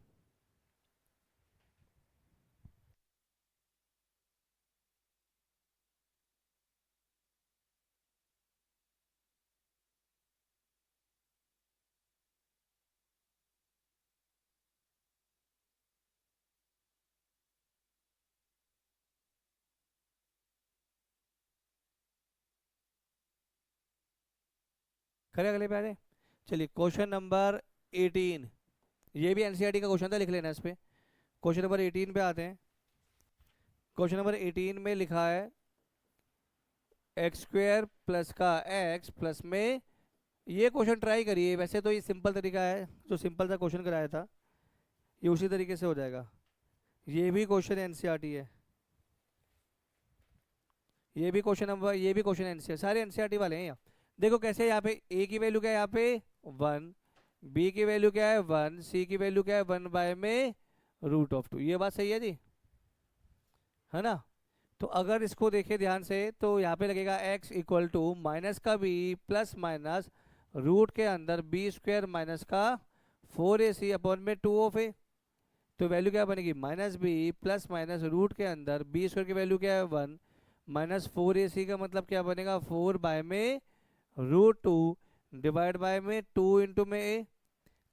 करें अगले पे आ जाए। चलिए क्वेश्चन नंबर 18, ये भी एनसीईआरटी का क्वेश्चन था, लिख लेना इस पे। क्वेश्चन नंबर 18 पे आते हैं। क्वेश्चन नंबर 18 में लिखा है एक्स स्क्वेयर प्लस का एक्स प्लस में, ये क्वेश्चन ट्राई करिए, वैसे तो ये सिंपल तरीका है, जो सिंपल सा क्वेश्चन कराया था ये उसी तरीके से हो जाएगा। ये भी क्वेश्चन एनसीईआरटी है, ये भी क्वेश्चन एनसीईआरटी, सारे एनसीईआरटी वाले हैं यहाँ। देखो कैसे, यहाँ पे ए की वैल्यू क्या है यहाँ पे 1, बी की वैल्यू क्या है 1, सी की वैल्यू क्या है 1 बाय में √2। ये बात सही है जी, है ना। तो अगर इसको देखें ध्यान से तो यहाँ पे लगेगा x इक्वल टू माइनस का b प्लस माइनस रूट के अंदर बी स्क्वायर माइनस का 4ac अपॉन में 2 ऑफ ए। तो वैल्यू क्या बनेगी minus B plus minus root के अंदर बी स्क्वायर की वैल्यू क्या है 1 माइनस 4ac का मतलब क्या बनेगा 4 बाय में √2 डिवाइड बाय में 2 इंटू में ए।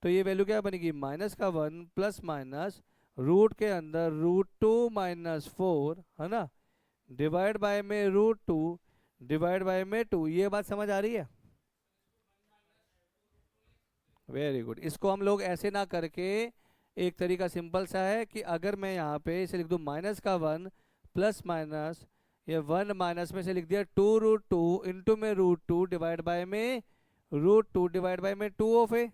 तो ये वैल्यू क्या बनेगी माइनस का 1 प्लस माइनस रूट के अंदर √2 माइनस 4, है ना, डिवाइड बाय में √2 डिवाइड बाय में 2। ये बात समझ आ रही है, वेरी गुड। इसको हम लोग ऐसे ना करके, एक तरीका सिंपल सा है कि अगर मैं यहाँ पे इसे लिख दूँ माइनस का 1 प्लस माइनस ये 1 माइनस में से लिख दिया 2√2 इंटू में √2 डिवाइड बाय में √2 डिवाइड बाय में 2 ऑफ ए।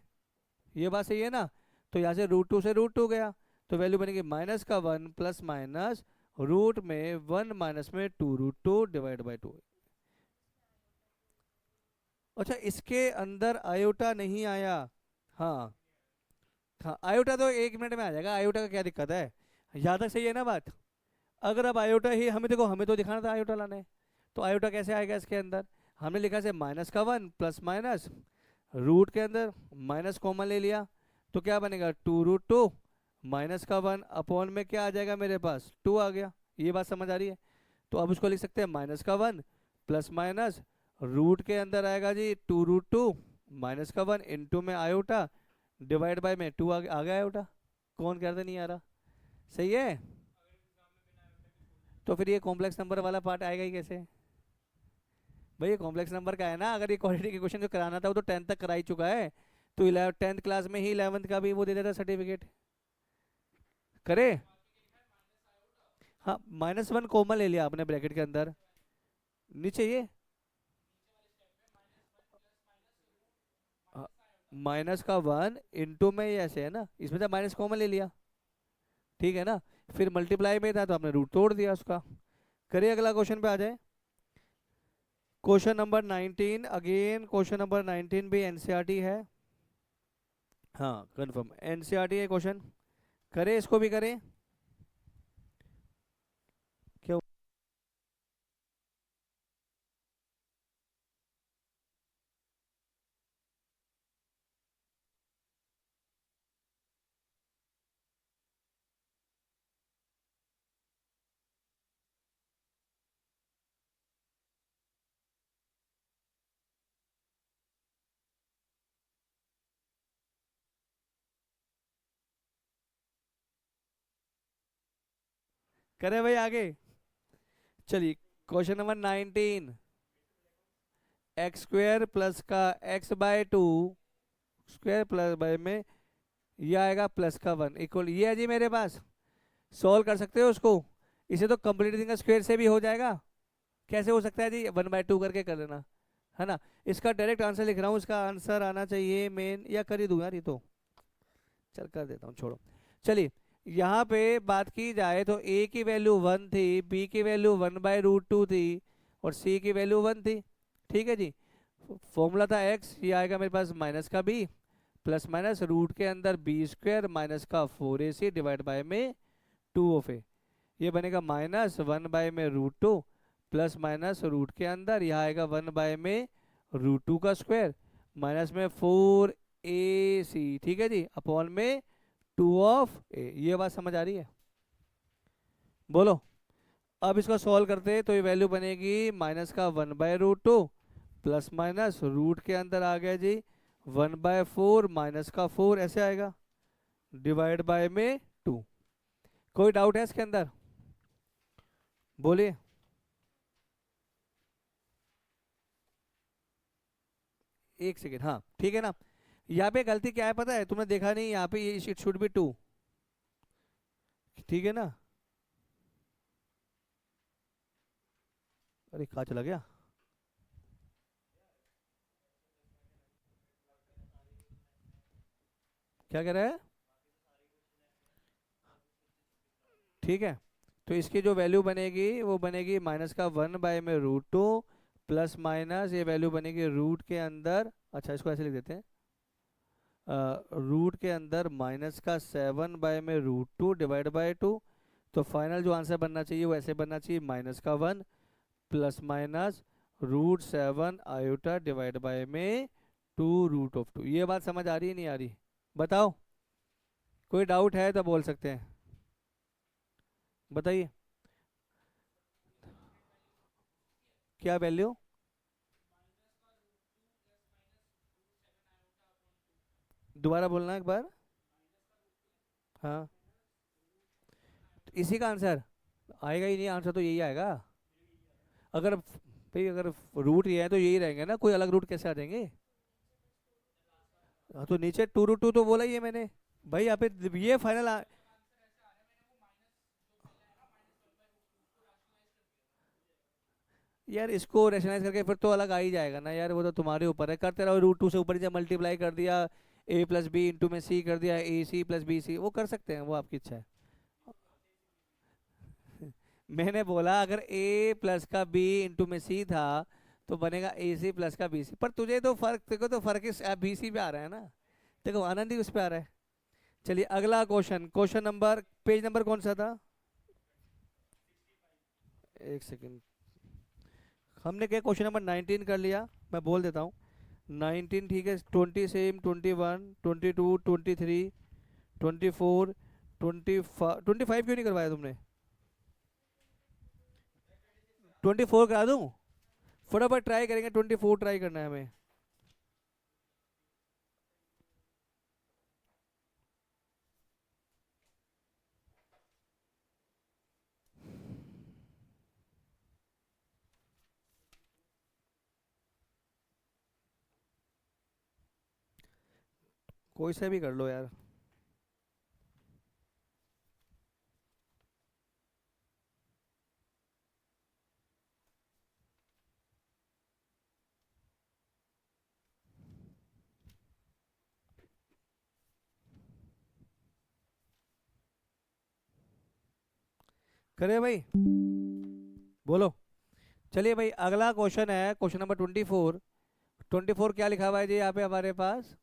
ये बात सही है ना। तो यहाँ से √2 से √2 गया, तो वैल्यू बनेगी माइनस का 1 प्लस माइनस रूट में 1 माइनस में 2√2 डिवाइड बाय 2। अच्छा इसके अंदर आयोटा नहीं आया, हाँ हाँ आयोटा तो 1 मिनट में आ जाएगा, आयोटा का क्या दिक्कत है, यहाँ तक सही है ना बात। अगर अब आयोटा ही हमें, देखो हमें तो दिखाना था आयोटा लाना है, तो आयोटा कैसे आएगा इसके अंदर, हमने लिखा से माइनस का 1 प्लस माइनस रूट के अंदर माइनस कॉमन ले लिया, तो क्या बनेगा 2√2 माइनस का 1 अपॉन में क्या आ जाएगा मेरे पास 2 आ गया। ये बात समझ आ रही है। तो अब उसको लिख सकते हैं माइनस का 1 प्लस माइनस रूट के अंदर आएगा जी 2√2 माइनस का 1 इंटू में आयोटा डिवाइड बाय में 2 आ गया आयोटा। कौन कहते नहीं आ रहा, सही है। तो फिर ये कॉम्प्लेक्स नंबर वाला पार्ट आएगा ही कैसे भाई, ये कॉम्प्लेक्स नंबर का है ना। अगर ये क्वाड्रेटिक के क्वेश्चन जो कराना था वो तो 10th तक करा ही चुका है, तो 10th क्लास में ही 11th का भी वो दे देता सर्टिफिकेट। करे, हाँ -1 कॉमन ले लिया आपने ब्रैकेट के अंदर, नीचे ये -1 इंटू में ये ऐसे है ना, इसमें तो माइनस कॉमन ले लिया, ठीक है ना। फिर मल्टीप्लाई में था तो आपने रूट तोड़ दिया उसका। करिए अगला क्वेश्चन पे आ जाए। Question number 19, again question number 19 भी एनसीईआरटी है, हाँ कंफर्म एनसीईआरटी है क्वेश्चन। करें इसको भी करें, क्या करे भाई आगे। चलिए question number 19, X square plus का X by two square plus by में ये आएगा प्लस का वन इक्वल, ये है जी मेरे पास। सॉल्व कर सकते हो उसको। इसे तो कंप्लीट का स्क्वायर से भी हो जाएगा। कैसे हो सकता है जी, 1/2 करके कर लेना, है ना। इसका डायरेक्ट आंसर लिख रहा हूँ, इसका आंसर आना चाहिए मेन, या कर ही दूँ यार ये तो, चल कर देता हूँ, छोड़ो। चलिए यहाँ पे बात की जाए तो a की वैल्यू 1 थी, b की वैल्यू 1/√2 थी, और c की वैल्यू 1 थी। ठीक है जी। फॉर्मूला था x, ये आएगा मेरे पास माइनस का b प्लस माइनस रूट के अंदर बी स्क्वायर माइनस का 4ac डिवाइड बाय में 2 ये बनेगा -1/√2 प्लस माइनस रूट के अंदर यह आएगा 1/√2 का स्क्वायर माइनस में 4ac, ठीक है जी, अपॉन में 2 ये बात समझ आ रही है? बोलो। अब इसको सॉल्व करते हैं तो ये वैल्यू बनेगी माइनस का 1/√2 प्लस माइनस रूट के अंदर आ गया जी 1/4 माइनस का 4 ऐसे आएगा डिवाइड बाय में 2। कोई डाउट है इसके अंदर? बोलिए। एक सेकेंड, हाँ ठीक है ना। यहाँ पे गलती क्या है पता है, तुमने देखा नहीं, यहाँ पे इट शुड बी 2, ठीक है ना। अरे कहाँ चला गया? क्या कह रहा है? ठीक है, तो इसकी जो वैल्यू बनेगी वो बनेगी माइनस का 1/√2 प्लस माइनस ये वैल्यू बनेगी रूट के अंदर, अच्छा इसको ऐसे लिख देते हैं, रूट के अंदर माइनस का 7/√2 डिवाइड बाय 2। तो फाइनल जो आंसर बनना चाहिए वो ऐसे बनना चाहिए माइनस का 1 plus minus √7 iota divide by में 2√2। ये बात समझ आ रही है नहीं आ रही? बताओ, कोई डाउट है तो बोल सकते हैं, बताइए। क्या वैल्यू? दोबारा बोलना एक बार। हाँ, तो इसी का आंसर आएगा ही नहीं, आंसर तो यही आएगा। अगर भाई अगर रूट ये है तो यही रहेंगे ना, कोई अलग रूट कैसे आ जाएंगे? हाँ तो नीचे 2√2 तो बोला ही है मैंने भाई, यहाँ पे ये फाइनल यार इसको रेशनलाइज करके फिर तो अलग आ ही जाएगा ना यार, वो तो तुम्हारे ऊपर है, करते रहो। √2 से ऊपर जब मल्टीप्लाई कर दिया, a+b इंटू में c कर दिया, ac+bc, वो कर सकते हैं, वो आपकी इच्छा है। मैंने बोला अगर a प्लस का b इंटू में c था तो बनेगा ac प्लस का bc, पर तुझे तो फर्क, देखो तो फर्क इस bc पे आ रहा है ना, देखो आनंद ही उस पे आ रहा है। चलिए अगला question, question number, page number कौन सा था? एक सेकंड, हमने क्या क्वेश्चन नंबर 19 कर लिया, मैं बोल देता हूँ। 19 ठीक है, 20 सेम, 21, 22, 23, 24, 25 क्यों नहीं करवाया तुमने? 24 करा दूँ? फटाफट ट्राई करेंगे, 24 ट्राई करना है हमें। कोई सा भी कर लो यार। करे भाई, बोलो। चलिए भाई अगला क्वेश्चन है क्वेश्चन नंबर 24। 24 क्या लिखा हुआ है जी यहाँ पे हमारे पास?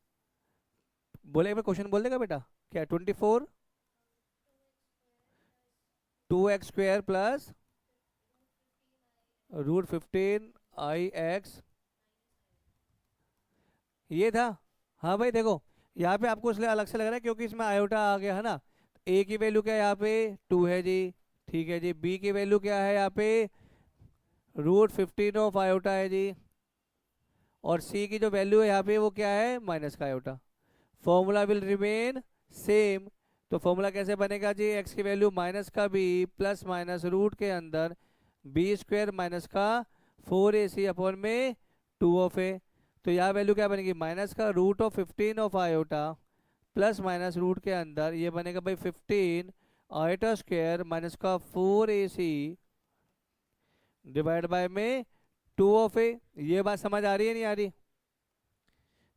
बोले एक बार क्वेश्चन बोल देगा बेटा, क्या 24? 2x² प्लस √15i x, ये था। हाँ भाई देखो, यहाँ पे आपको इसलिए अलग से लग रहा है क्योंकि इसमें आयोटा आ गया है ना। a की वैल्यू क्या है यहाँ पे? 2 है जी, ठीक है जी। b की वैल्यू क्या है यहाँ पे? √15 ऑफ आयोटा है जी। और c की जो वैल्यू है यहाँ पे वो क्या है? माइनस का iota. Formula will remain same, तो फॉर्मूला कैसे बनेगा जी, एक्स की वैल्यू माइनस का बी प्लस माइनस रूट के अंदर बी स्क्वायर माइनस का 4ac अपॉन में 2 तो यहाँ वैल्यू क्या बनेगी, माइनस का root of 15 of iota plus minus root के अंदर ये बनेगा भाई 15 आयोटा स्क्वायर माइनस का 4ac डिवाइड बाय में 2 ये बात समझ आ रही है नहीं आ रही?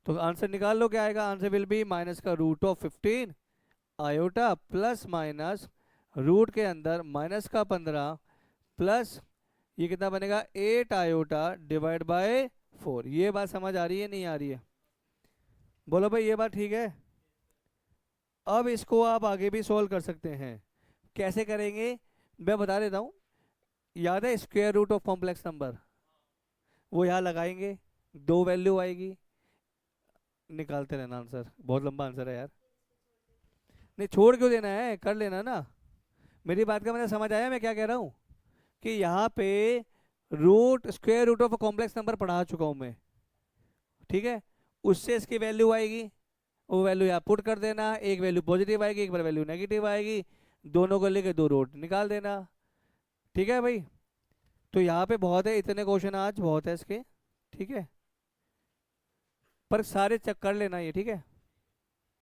तो आंसर निकाल लो क्या आएगा, आंसर विल बी माइनस का root of 15 iota plus minus root के अंदर माइनस का 15 प्लस ये कितना बनेगा 8 आयोटा डिवाइड बाय 4। ये बात समझ आ रही है नहीं आ रही है? बोलो भाई ये बात ठीक है। अब इसको आप आगे भी सॉल्व कर सकते हैं। कैसे करेंगे मैं बता देता हूँ। याद है square root of complex number, वो यहाँ लगाएंगे, 2 वैल्यू आएगी, निकालते रहना आंसर। बहुत लंबा आंसर है यार। नहीं छोड़ क्यों देना है, कर लेना ना। मेरी बात का मतलब समझ आया मैं क्या कह रहा हूँ? कि यहाँ पे root square root of complex number पढ़ा चुका हूँ मैं, ठीक है। उससे इसकी वैल्यू आएगी, वो वैल्यू यहाँ पुट कर देना, एक वैल्यू पॉजिटिव आएगी एक बार वैल्यू नेगेटिव आएगी, दोनों को लेके 2 रूट निकाल देना, ठीक है भाई। तो यहाँ पे बहुत है, इतने क्वेश्चन आज बहुत है इसके, ठीक है। पर सारे चेक कर लेना ये, ठीक है।